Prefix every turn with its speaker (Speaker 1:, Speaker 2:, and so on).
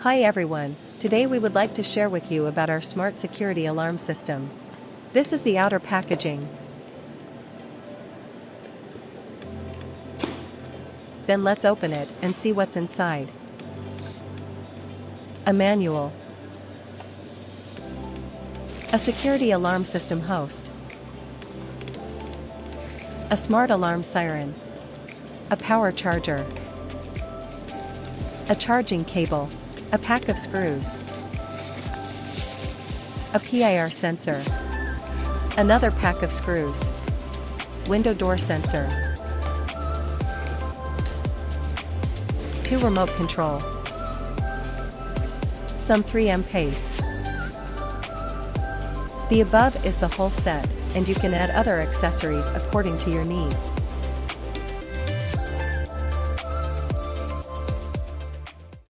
Speaker 1: Hi everyone, today we would like to share with you about our smart security alarm system. This is the outer packaging. Then let's open it and see what's inside. A manual. A security alarm system host. A smart alarm siren. A power charger. A charging cable. A pack of screws. A PIR sensor. Another pack of screws. Window door sensor. 2 remote control. Some 3M paste. The above is the whole set, and you can add other accessories according to your needs.